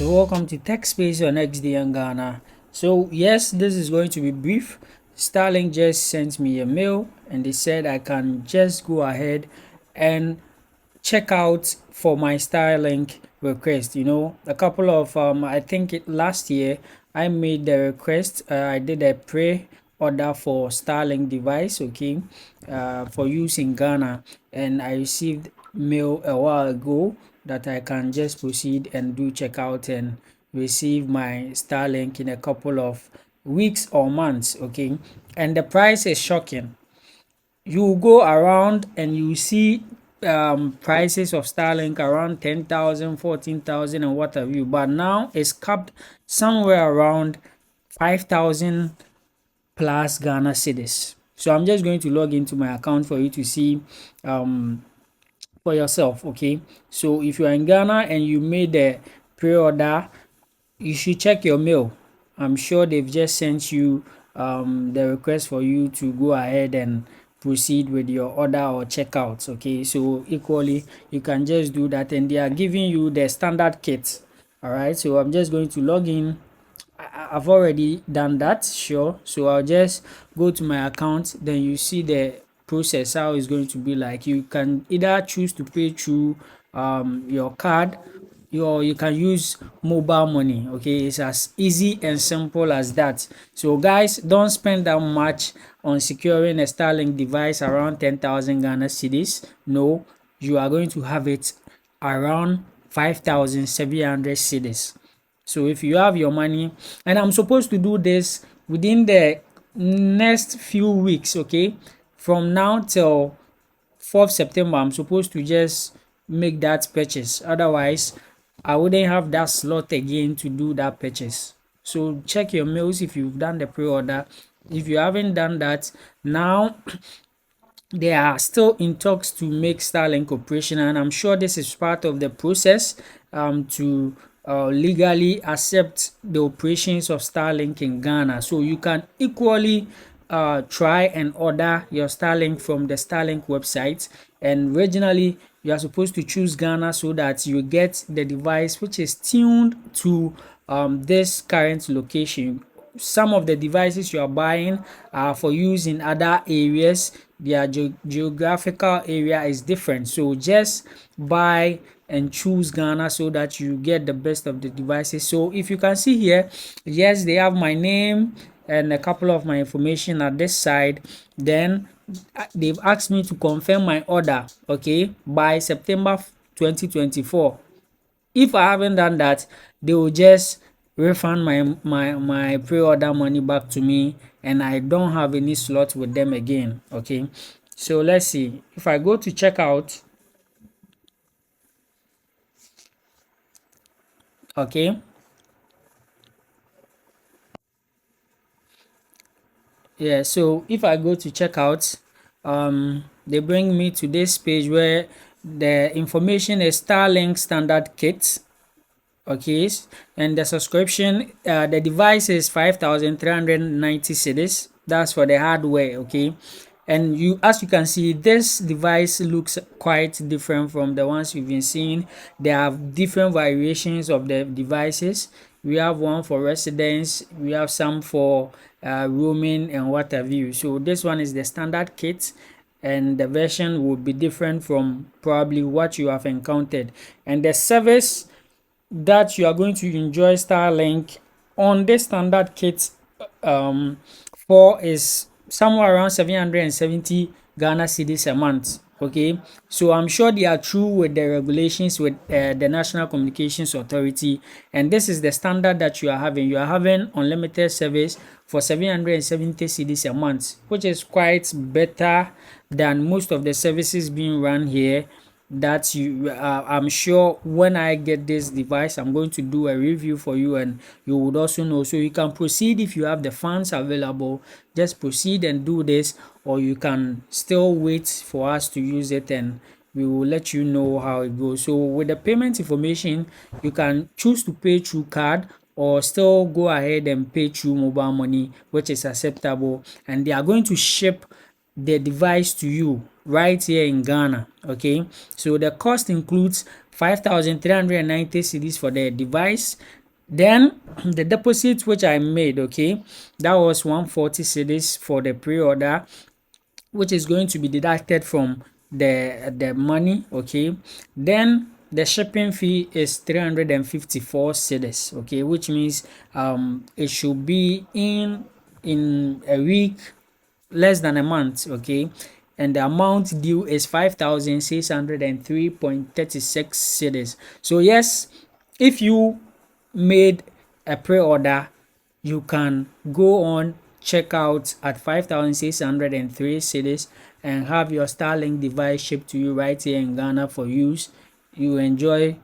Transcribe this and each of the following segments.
So welcome to Tech Space on XD and Ghana. So yes, this is going to be brief. Starlink just sent me a mail and they said I can just go ahead and check out for my Starlink request. A couple of I think last year I made the request. I did a pre-order for Starlink device, okay, for use in Ghana, and I received mail a while ago that I can just proceed and do checkout and receive my Starlink in a couple of weeks or months, okay. And the price is shocking. You go around and you see prices of Starlink around 10,000, 14,000, and what have you, but now it's capped somewhere around 5,000 plus Ghana cedis. So I'm just going to log into my account for you to see for yourself, okay. So if you are in Ghana and you made the pre-order, you should check your mail. I'm sure they've just sent you the request for you to go ahead and proceed with your order or checkouts, okay. So equally you can just do that, and they are giving you the standard kit. All right, so I'm just going to log in. I've already done that, sure. So I'll just go to my account, then you see the process, how it's going to be like. You can either choose to pay through your card, or you can use mobile money, okay. It's as easy and simple as that. So guys, don't spend that much on securing a Starlink device around 10,000 Ghana cedis. No, you are going to have it around 5,700 cedis. So if you have your money, and I'm supposed to do this within the next few weeks, okay, from now till 4th September, I'm supposed to just make that purchase. Otherwise, I wouldn't have that slot again to do that purchase. So check your mails if you've done the pre-order. If you haven't done that, now they are still in talks to make Starlink operational, and I'm sure this is part of the process to legally accept the operations of Starlink in Ghana. So you can equally try and order your Starlink from the Starlink website, and originally you are supposed to choose Ghana so that you get the device which is tuned to this current location. Some of the devices you are buying are for use in other areas. Their geographical area is different, so just buy and choose Ghana so that you get the best of the devices. So if you can see here, yes, they have my name and a couple of my information at this side. Then they've asked me to confirm my order, okay, by September 2024. If I haven't done that, they will just refund my pre-order money back to me, and I don't have any slot with them again, okay. So let's see. If I go to checkout, okay, yeah, so if I go to checkout, they bring me to this page where the information is Starlink standard kit, okay, and the subscription, the device is 5,390 cedis. That's for the hardware, okay. And as you can see, this device looks quite different from the ones you've been seeing. There are different variations of the devices. We have one for residents, we have some for roaming and what have you. So this one is the standard kit, and the version would be different from probably what you have encountered. And the service that you are going to enjoy Starlink on this standard kit for is somewhere around 770 Ghana cedis a month, okay. So I'm sure they are true with the regulations with the National Communications Authority, and this is the standard that you are having unlimited service for 770 cedis a month, which is quite better than most of the services being run here. That I'm sure when I get this device, I'm going to do a review for you, and you would also know. So you can proceed if you have the funds available, just proceed and do this, or you can still wait for us to use it, and we will let you know how it goes. So with the payment information, you can choose to pay through card or still go ahead and pay through mobile money, which is acceptable, and they are going to ship the device to you right here in Ghana. Okay, so the cost includes 5,390 cedis for the device. Then the deposit which I made, okay, that was 140 cedis for the pre-order, which is going to be deducted from the money. Okay, then the shipping fee is 354 cedis, okay, which means it should be in a week, less than a month. Okay, and the amount due is 5,603.36 cedis. So yes, if you made a pre-order, you can go on check out at 5,603 cedis and have your Starlink device shipped to you right here in Ghana for use. You enjoy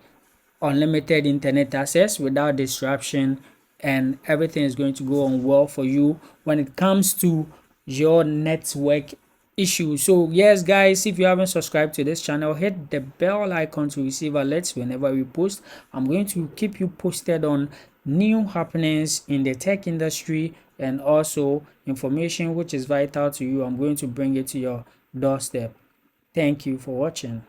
unlimited internet access without disruption, and everything is going to go on well for you when it comes to your network issue. So yes guys, if you haven't subscribed to this channel, hit the bell icon to receive alerts whenever we post. I'm going to keep you posted on new happenings in the tech industry and also information which is vital to you. I'm going to bring it to your doorstep. Thank you for watching.